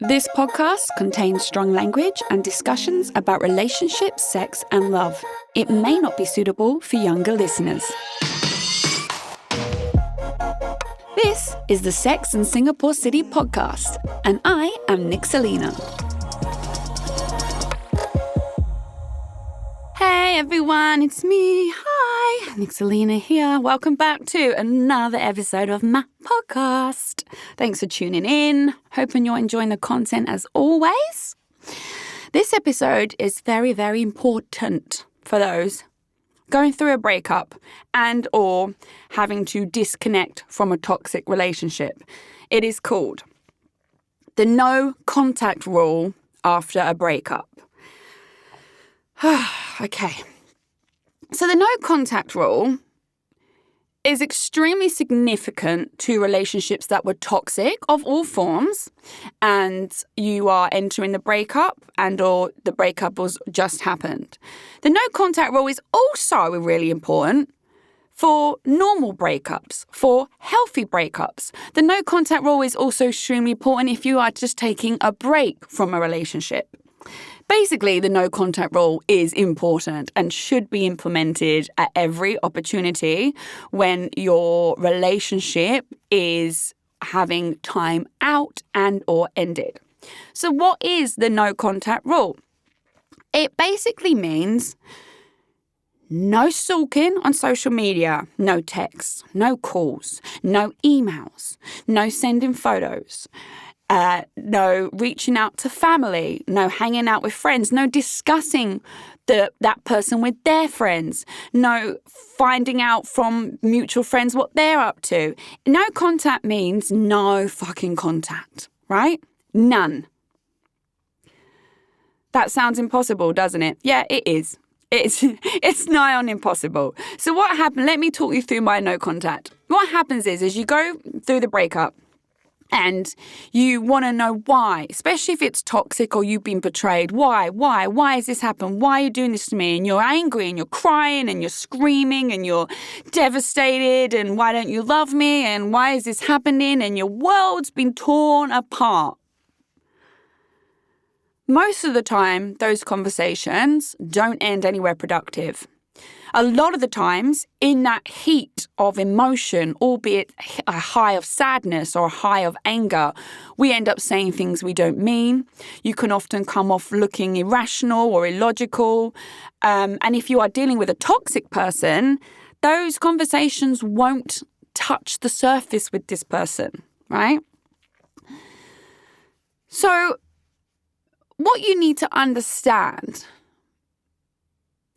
This podcast contains strong language and discussions about relationships, sex, and love. It may not be suitable for younger listeners. This is the Sex and Singapore City podcast, and I am Nixalina. Hey everyone, it's me. Hi, Nixalina here. Welcome back to another episode of my podcast. Thanks for tuning in. Hoping you're enjoying the content as always. This episode is very, very important for those going through a breakup and or having to disconnect from a toxic relationship. It is called the no contact rule after a breakup. Okay. So the no contact rule is extremely significant to relationships that were toxic of all forms, and you are entering the breakup and or the breakup was just happened. The no contact rule is also really important for normal breakups, for healthy breakups. The no contact rule is also extremely important if you are just taking a break from a relationship. Basically, the no contact rule is important and should be implemented at every opportunity when your relationship is having time out and or ended. So what is the no contact rule? It basically means no stalking on social media, no texts, no calls, no emails, no sending photos, no reaching out to family, no hanging out with friends, no discussing that person with their friends, no finding out from mutual friends what they're up to. No contact means no fucking contact, right? None. That sounds impossible, doesn't it? Yeah, it is. It's nigh on impossible. So what happened? Let me talk you through my no contact. What happens is you go through the breakup, and you want to know why, especially if it's toxic or you've been betrayed. Why has this happened? Why are you doing this to me? And you're angry and you're crying and you're screaming and you're devastated. And why don't you love me? And why is this happening? And your world's been torn apart. Most of the time, those conversations don't end anywhere productive. A lot of the times, in that heat of emotion, albeit a high of sadness or a high of anger, we end up saying things we don't mean. You can often come off looking irrational or illogical. And if you are dealing with a toxic person, those conversations won't touch the surface with this person, right? So what you need to understand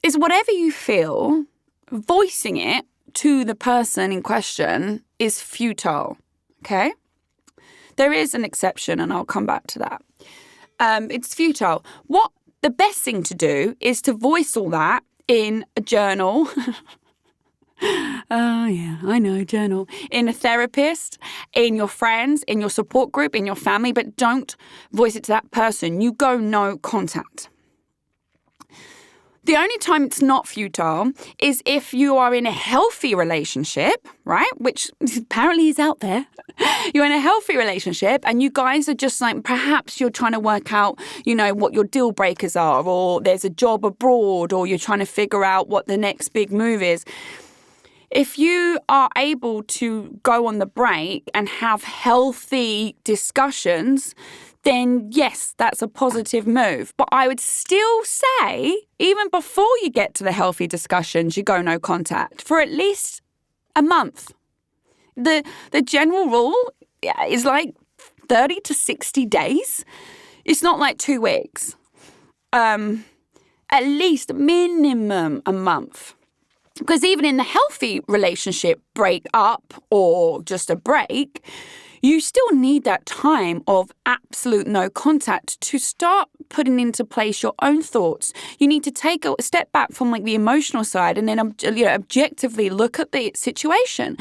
is whatever you feel, voicing it to the person in question is futile, okay? There is an exception, and I'll come back to that. It's futile. What the best thing to do is to voice all that in a journal. Oh, yeah, I know, journal. In a therapist, in your friends, in your support group, in your family, but don't voice it to that person. You go no contact. The only time it's not futile is if you are in a healthy relationship, right? Which apparently is out there. You're in a healthy relationship and you guys are just like, perhaps you're trying to work out, what your deal breakers are, or there's a job abroad, or you're trying to figure out what the next big move is. If you are able to go on the break and have healthy discussions, then yes, that's a positive move. But I would still say, even before you get to the healthy discussions, you go no contact for at least a month. The general rule is like 30 to 60 days. It's not like 2 weeks. At least minimum a month. Because even in the healthy relationship break up or just a break, you still need that time of absolute no contact to start putting into place your own thoughts. You need to take a step back from the emotional side and then objectively look at the situation.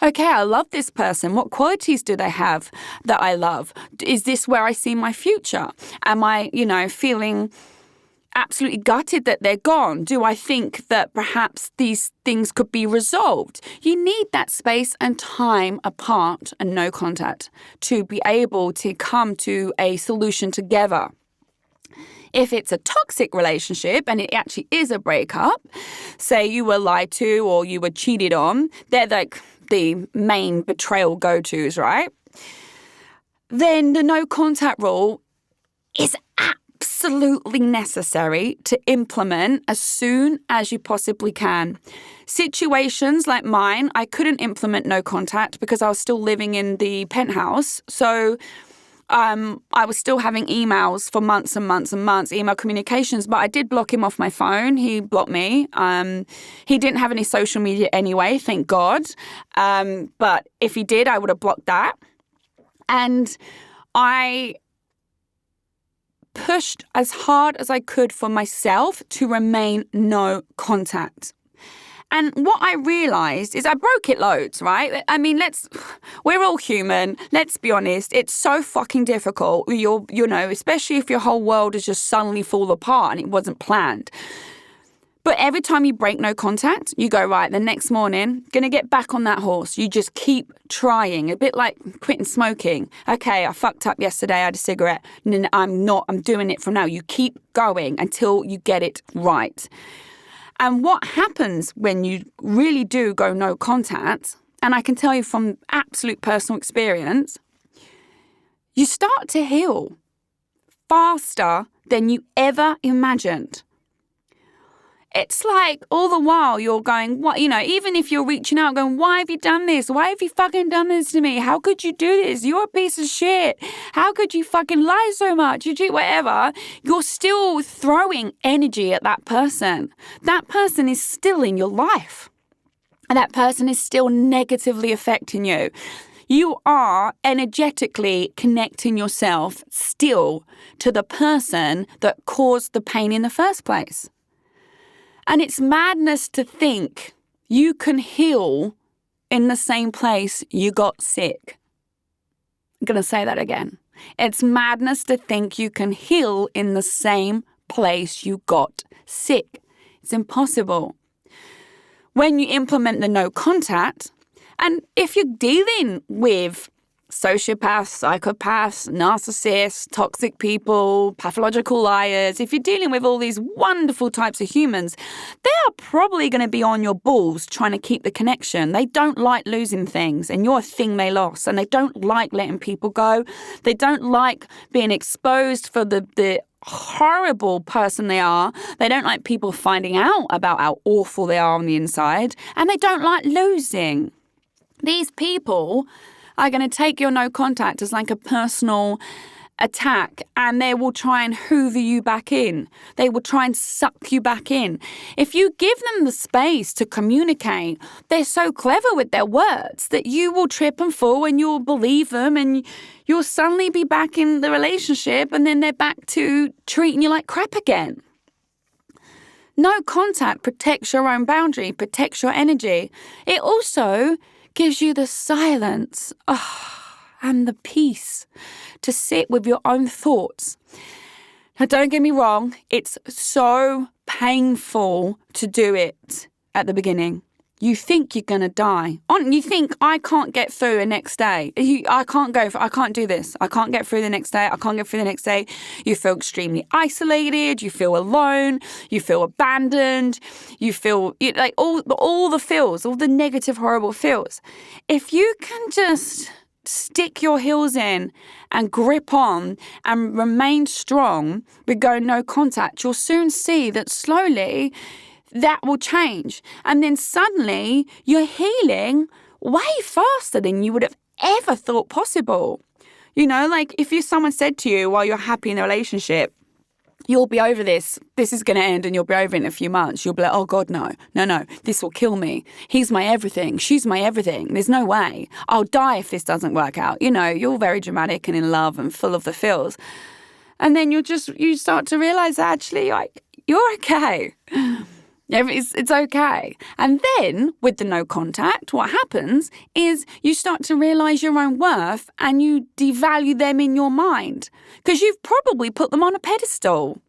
Okay, I love this person. What qualities do they have that I love? Is this where I see my future? Am I, feeling absolutely gutted that they're gone? Do I think that perhaps these things could be resolved? You need that space and time apart and no contact to be able to come to a solution together. If it's a toxic relationship and it actually is a breakup, say you were lied to or you were cheated on, they're like the main betrayal go-tos, right? Then the no contact rule is absolutely necessary to implement as soon as you possibly can. Situations like mine, I couldn't implement no contact because I was still living in the penthouse. So I was still having emails for months and months and months, email communications, but I did block him off my phone. He blocked me. He didn't have any social media anyway, thank God. But if he did, I would have blocked that. And I pushed as hard as I could for myself to remain no contact. And what I realized is I broke it loads, right? I mean, we're all human. Let's be honest. It's so fucking difficult. Especially if your whole world has just suddenly fall apart and it wasn't planned. But every time you break no contact, you go, right, the next morning, going to get back on that horse. You just keep trying, a bit like quitting smoking. Okay, I fucked up yesterday, I had a cigarette. And I'm doing it from now. You keep going until you get it right. And what happens when you really do go no contact, and I can tell you from absolute personal experience, you start to heal faster than you ever imagined. It's like all the while you're going, what, even if you're reaching out going, why have you done this? Why have you fucking done this to me? How could you do this? You're a piece of shit. How could you fucking lie so much? You do whatever. You're still throwing energy at that person. That person is still in your life. And that person is still negatively affecting you. You are energetically connecting yourself still to the person that caused the pain in the first place. And it's madness to think you can heal in the same place you got sick. I'm going to say that again. It's madness to think you can heal in the same place you got sick. It's impossible. When you implement the no contact, and if you're dealing with sociopaths, psychopaths, narcissists, toxic people, pathological liars, if you're dealing with all these wonderful types of humans, they are probably going to be on your balls trying to keep the connection. They don't like losing things, and you're a thing they lost, and they don't like letting people go. They don't like being exposed for the horrible person they are. They don't like people finding out about how awful they are on the inside, and they don't like losing. These people are going to take your no contact as like a personal attack, and they will try and hoover you back in. They will try and suck you back in. If you give them the space to communicate, they're so clever with their words that you will trip and fall and you'll believe them, and you'll suddenly be back in the relationship, and then they're back to treating you like crap again. No contact protects your own boundary, protects your energy. It also gives you the silence and the peace to sit with your own thoughts. Now, don't get me wrong, it's so painful to do it at the beginning. You think you're going to die. You think, I can't get through the next day. I can't do this. I can't get through the next day. I can't get through the next day. You feel extremely isolated. You feel alone. You feel abandoned. You feel like all the feels, all the negative, horrible feels. If you can just stick your heels in and grip on and remain strong with going no contact, you'll soon see that slowly that will change. And then suddenly you're healing way faster than you would have ever thought possible. Like if someone said to you while you're happy in the relationship, you'll be over this is going to end and you'll be over it in a few months. You'll be like, oh God, no, this will kill me. He's my everything. She's my everything. There's no way. I'll die if this doesn't work out. You're very dramatic and in love and full of the feels. And then you start to realize that actually, like, you're okay. It's okay. And then with the no contact, what happens is you start to realize your own worth and you devalue them in your mind because you've probably put them on a pedestal.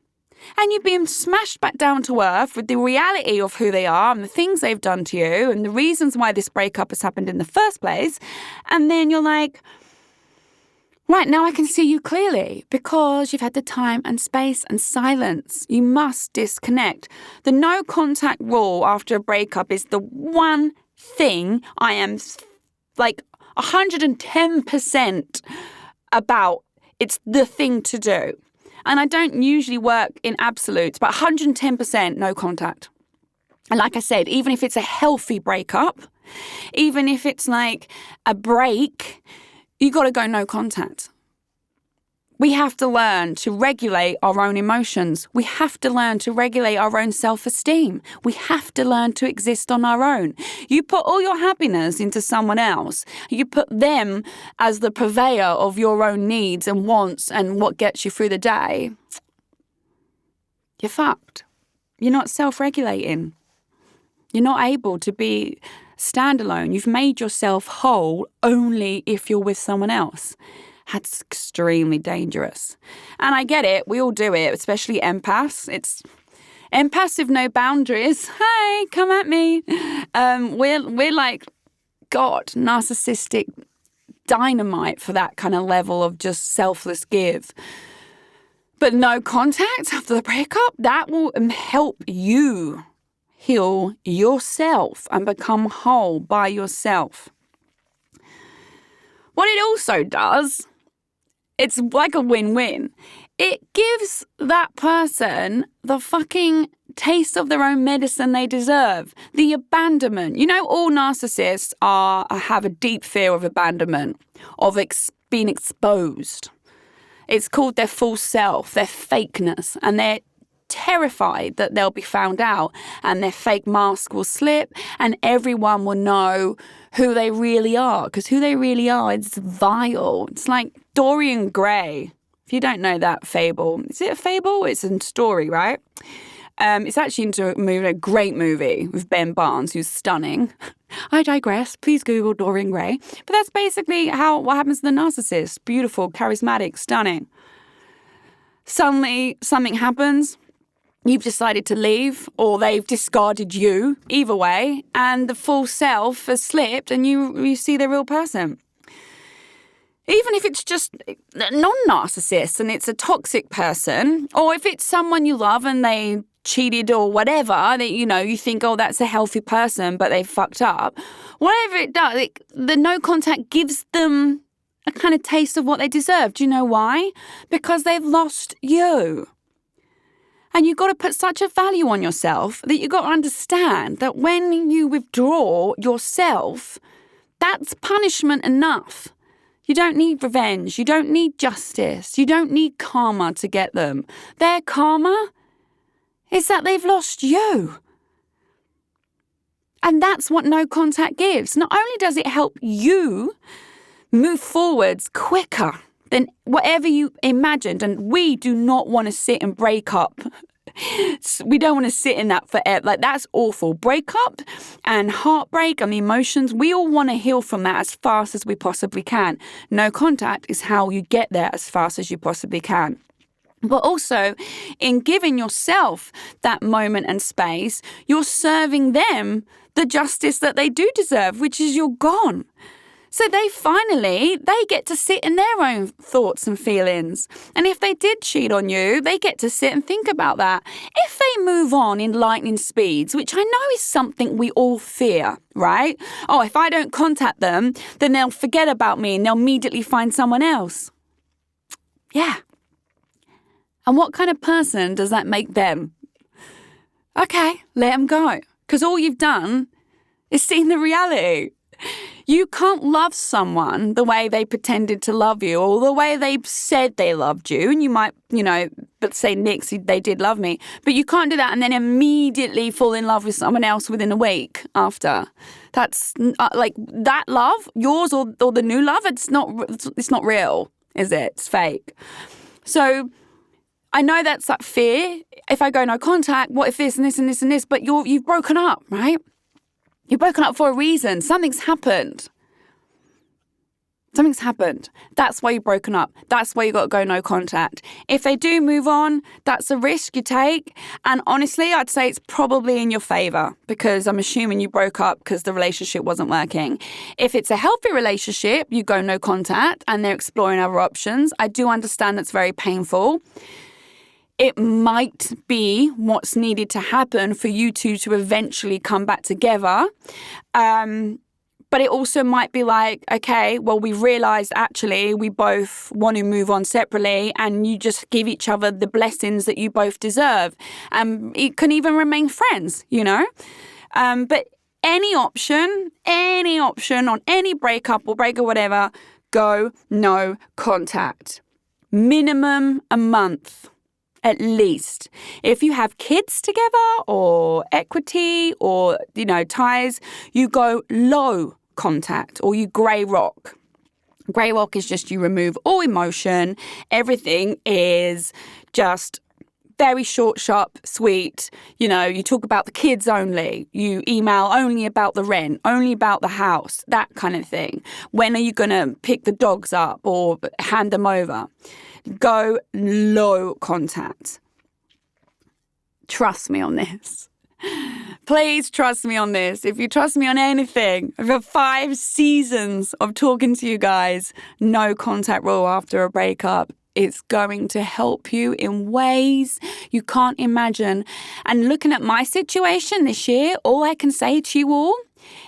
And you've been smashed back down to earth with the reality of who they are and the things they've done to you and the reasons why this breakup has happened in the first place. And then you're like, right, now I can see you clearly because you've had the time and space and silence. You must disconnect. The no contact rule after a breakup is the one thing I am like 110% about. It's the thing to do. And I don't usually work in absolutes, but 110% no contact. And like I said, even if it's a healthy breakup, even if it's like a break, you got to go no contact. We have to learn to regulate our own emotions. We have to learn to regulate our own self-esteem. We have to learn to exist on our own. You put all your happiness into someone else. You put them as the purveyor of your own needs and wants and what gets you through the day. You're fucked. You're not self-regulating. You're not able to be standalone. You've made yourself whole only if you're with someone else. That's extremely dangerous. And I get it. We all do it, especially empaths. It's empaths with no boundaries. Hey, come at me. We're like, God, narcissistic dynamite for that kind of level of just selfless give. But no contact after the breakup, that will help you heal yourself and become whole by yourself. What it also does, it's like a win-win. It gives that person the fucking taste of their own medicine they deserve. The abandonment. You know, all narcissists have a deep fear of abandonment, of being exposed. It's called their false self, their fakeness, and they're terrified that they'll be found out and their fake mask will slip and everyone will know who they really are, because who they really are is vile. It's like Dorian Gray. If you don't know that fable, is it a fable? It's a story, right? It's actually into a great movie with Ben Barnes, who's stunning. I digress. Please Google Dorian Gray. But that's basically what happens to the narcissist. Beautiful, charismatic, stunning. Suddenly, something happens. You've decided to leave, or they've discarded you, either way, and the full self has slipped and you see the real person. Even if it's just a non-narcissist and it's a toxic person, or if it's someone you love and they cheated or whatever, that you think, oh, that's a healthy person, but they fucked up. Whatever it does, the no contact gives them a kind of taste of what they deserve. Do you know why? Because they've lost you. And you've got to put such a value on yourself that you've got to understand that when you withdraw yourself, that's punishment enough. You don't need revenge. You don't need justice. You don't need karma to get them. Their karma is that they've lost you. And that's what no contact gives. Not only does it help you move forwards quicker than whatever you imagined. And we do not want to sit and break up. We don't want to sit in that forever. Like, that's awful. Breakup and heartbreak and the emotions, we all want to heal from that as fast as we possibly can. No contact is how you get there as fast as you possibly can. But also, in giving yourself that moment and space, you're serving them the justice that they do deserve, which is you're gone. So they get to sit in their own thoughts and feelings. And if they did cheat on you, they get to sit and think about that. If they move on in lightning speeds, which I know is something we all fear, right? Oh, if I don't contact them, then they'll forget about me and they'll immediately find someone else. Yeah. And what kind of person does that make them? Okay, let them go. Because all you've done is seen the reality. You can't love someone the way they pretended to love you or the way they said they loved you. And you might, but say, Nick, they did love me. But you can't do that and then immediately fall in love with someone else within a week after. That's like that love, yours or the new love, it's not real, is it? It's fake. So I know that's that fear. If I go no contact, what if this and this and this and this? But you've broken up, right? You've broken up for a reason. Something's happened. Something's happened. That's why you've broken up. That's why you got to go no contact. If they do move on, that's a risk you take. And honestly, I'd say it's probably in your favor because I'm assuming you broke up because the relationship wasn't working. If it's a healthy relationship, you go no contact and they're exploring other options. I do understand that's very painful. It might be what's needed to happen for you two to eventually come back together. But it also might be like, okay, well, we've realised actually we both want to move on separately and you just give each other the blessings that you both deserve. It can even remain friends, you know? But any option on any breakup or break or whatever, go no contact. Minimum a month. At least. If you have kids together or equity or, ties, you go low contact or you grey rock. Grey rock is just you remove all emotion. Everything is just very short, sharp, sweet. You talk about the kids only. You email only about the rent, only about the house, that kind of thing. When are you going to pick the dogs up or hand them over? Go low contact. Trust me on this. Please trust me on this. If you trust me on anything, over 5 seasons of talking to you guys, no contact rule after a breakup. It's going to help you in ways you can't imagine. And looking at my situation this year, all I can say to you all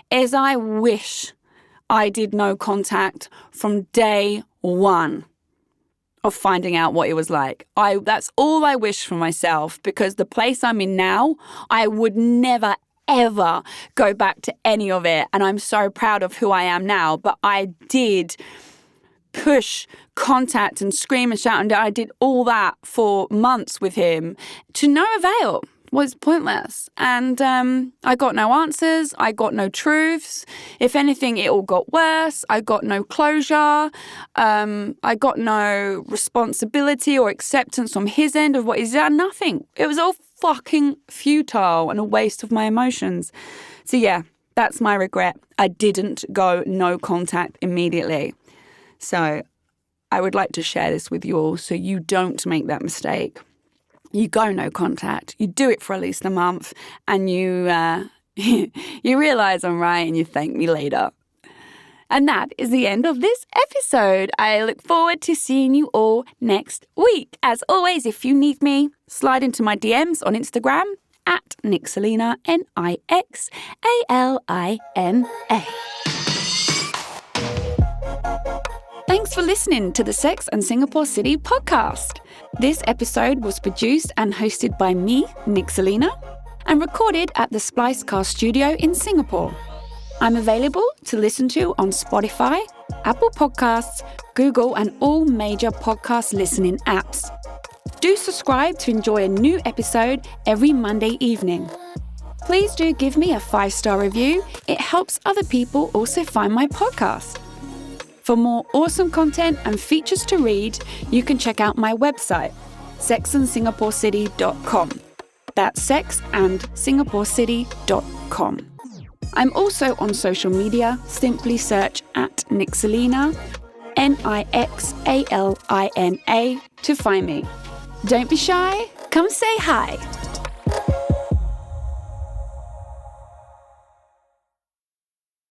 is I wish I did no contact from day one of finding out what it was like. That's all I wish for myself, because the place I'm in now, I would never, ever go back to any of it. And I'm so proud of who I am now. But I did push contact and scream and shout, and I did all that for months with him to no avail. Was pointless. And I got no answers. I got no truths. If anything, it all got worse. I got no closure. I got no responsibility or acceptance from his end of what he's done. Nothing. It was all fucking futile and a waste of my emotions. So yeah, that's my regret. I didn't go no contact immediately. So I would like to share this with you all so you don't make that mistake. You go no contact, you do it for at least a month, and you realise I'm right and you thank me later. And that is the end of this episode. I look forward to seeing you all next week. As always, if you need me, slide into my DMs on Instagram at Nixalina, Nixalina. Thanks for listening to the Sex and Singapore City podcast. This episode was produced and hosted by me, Nixalina, and recorded at the Splicecast studio in Singapore. I'm available to listen to on Spotify, Apple Podcasts, Google, and all major podcast listening apps. Do subscribe to enjoy a new episode every Monday evening. Please do give me a 5-star review. It helps other people also find my podcast. For more awesome content and features to read, you can check out my website, sexandsingaporecity.com. That's sexandsingaporecity.com. I'm also on social media. Simply search at Nixalina, Nixalina, to find me. Don't be shy. Come say hi.